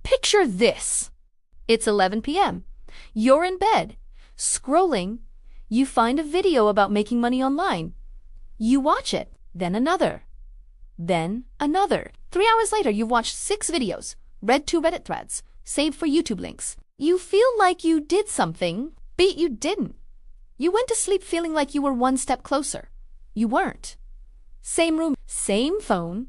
Picture this. It's 11 p.m. You're in bed, scrolling. You find a video about making money online. You watch it, then another. Then another. 3 hours later, you've watched 6 videos, read 2 Reddit threads, saved for YouTube links. You feel like you did something, but you didn't. You went to sleep feeling like you were one step closer. You weren't. Same room, same phone,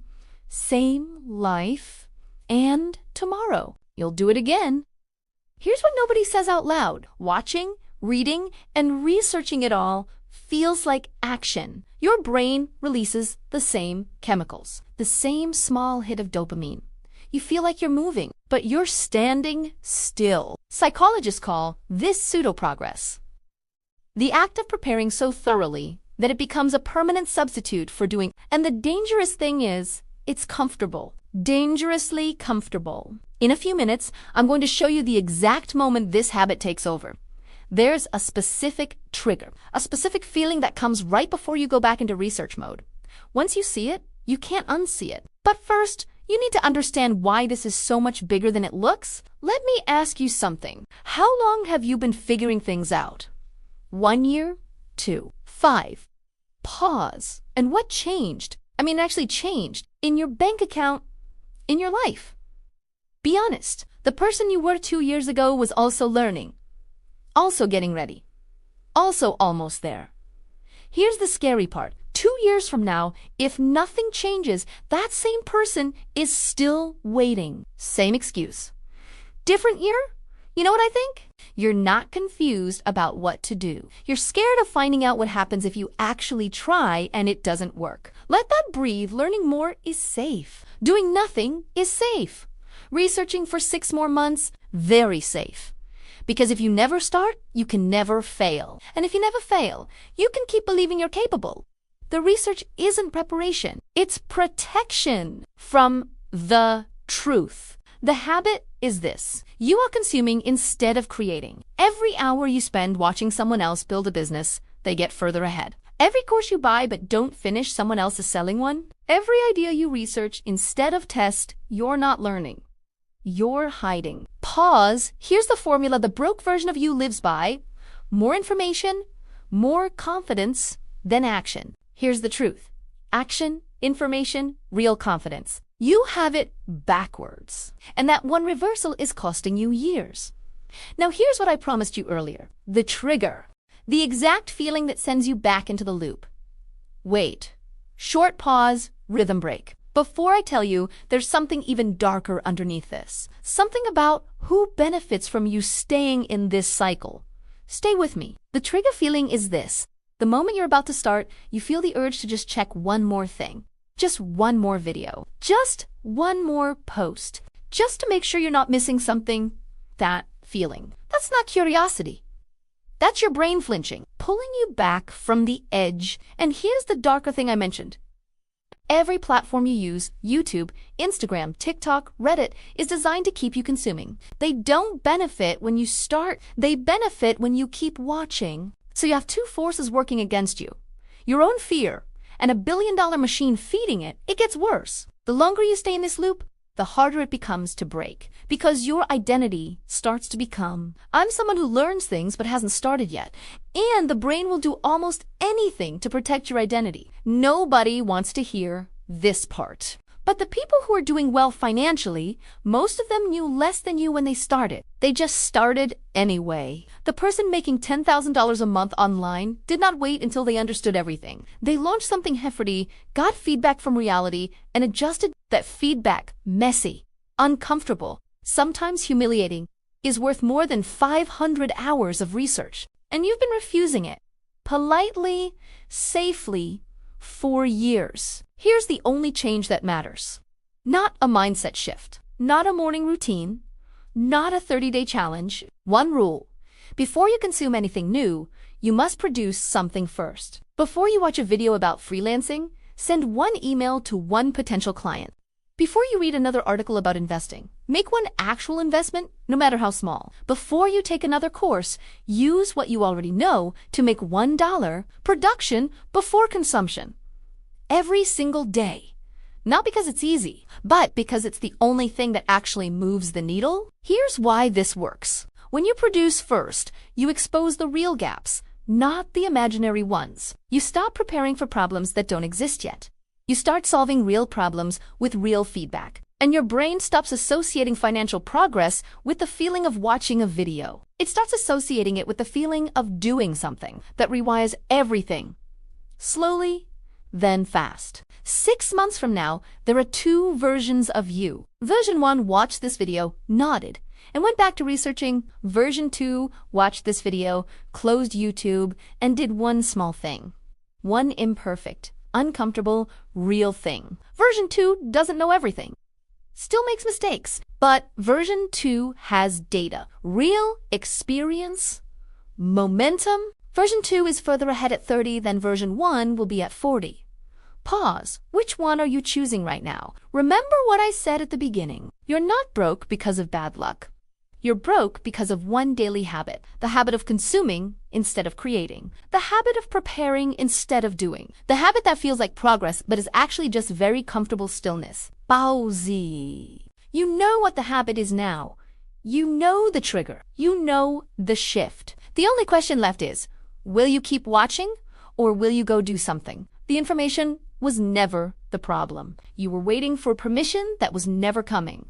same life, and tomorrow you'll do it again. Here's what nobody says out loud. Watching, reading, and researching it all feels like action. Your brain releases the same chemicals, the same small hit of dopamine. You feel like you're moving, but you're standing still. Psychologists call this pseudo-progress. The act of preparing so thoroughly that it becomes a permanent substitute for doing. And the dangerous thing is, it's comfortable. Dangerously comfortable. In a few minutes, I'm going to show you the exact moment this habit takes over. There's a specific trigger, a specific feeling that comes right before you go back into research mode. Once you see it, you can't unsee it. But first, you need to understand why this is so much bigger than it looks. Let me ask you something. How long have you been figuring things out? 1 year? 2? 5? Pause. And what changed? Actually changed in your bank account, in your life. Be honest. The person you were 2 years ago was also learning, also getting ready, also almost there. Here's the scary part. 2 years from now, if nothing changes, that same person is still waiting. Same excuse. Different year? You know what I think? You're not confused about what to do. You're scared of finding out what happens if you actually try and it doesn't work. Let that breathe. Learning more is safe. Doing nothing is safe. Researching for 6 more months, very safe. Because if you never start, you can never fail. And if you never fail, you can keep believing you're capable. The research isn't preparation. It's protection from the truth. The habit is this. You are consuming instead of creating. Every hour you spend watching someone else build a business, they get further ahead. Every course you buy but don't finish, someone else is selling one. Every idea you research instead of test, you're not learning. You're hiding. Pause. Here's the formula the broke version of you lives by. More information, more confidence, then action. Here's the truth. Action, information, real confidence. You have it backwards. And that one reversal is costing you years. Now here's what I promised you earlier. The trigger. The exact feeling that sends you back into the loop. Wait. Short pause, rhythm break. Before I tell you, there's something even darker underneath this. Something about who benefits from you staying in this cycle. Stay with me. The trigger feeling is this. The moment you're about to start, you feel the urge to just check one more thing. Just one more video. Just one more post. Just to make sure you're not missing something. That feeling. That's not curiosity. That's your brain flinching, pulling you back from the edge. And here's the darker thing I mentioned. Every platform you use, YouTube, Instagram, TikTok, Reddit, is designed to keep you consuming. They don't benefit when you start. They benefit when you keep watching. So you have 2 forces working against you. Your own fear and a billion-dollar machine feeding it. It gets worse. The longer you stay in this loop, the harder it becomes to break. Because your identity starts to become, I'm someone who learns things but hasn't started yet. And the brain will do almost anything to protect your identity. Nobody wants to hear this part. But the people who are doing well financially, most of them knew less than you when they started. They just started anyway. The person making $10,000 a month online did not wait until they understood everything. They launched something hefty, got feedback from reality, and adjusted that feedback. Messy, uncomfortable, sometimes humiliating, is worth more than 500 hours of research. And you've been refusing it. Politely, safely, for years. Here's the only change that matters. Not a mindset shift. Not a morning routine. Not a 30-day challenge. One rule. Before you consume anything new, you must produce something first. Before you watch a video about freelancing, send one email to one potential client. Before you read another article about investing, make one actual investment, no matter how small. Before you take another course, use what you already know to make $1 production before consumption. Every single day. Not because it's easy, but because it's the only thing that actually moves the needle. Here's why this works. When you produce first, you expose the real gaps, not the imaginary ones. You stop preparing for problems that don't exist yet. You start solving real problems with real feedback. And your brain stops associating financial progress with the feeling of watching a video. It starts associating it with the feeling of doing something that rewires everything. Slowly, then fast. 6 months from now, there are 2 versions of you. Version 1 watched this video, nodded, and went back to researching. Version 2 watched this video, closed YouTube, and did one small thing. One imperfect, uncomfortable, real thing. Version 2 doesn't know everything. Still makes mistakes, but version 2 has data, real experience, momentum. Version 2 is further ahead at 30 than version 1 will be at 40. Pause. Which one are you choosing right now? Remember what I said at the beginning. You're not broke because of bad luck. You're broke because of one daily habit, the habit of consuming instead of creating, the habit of preparing instead of doing, the habit that feels like progress but is actually just very comfortable stillness. Paise. You know what the habit is now. You know the trigger. You know the shift. The only question left is, will you keep watching or will you go do something? The information was never the problem. You were waiting for permission that was never coming.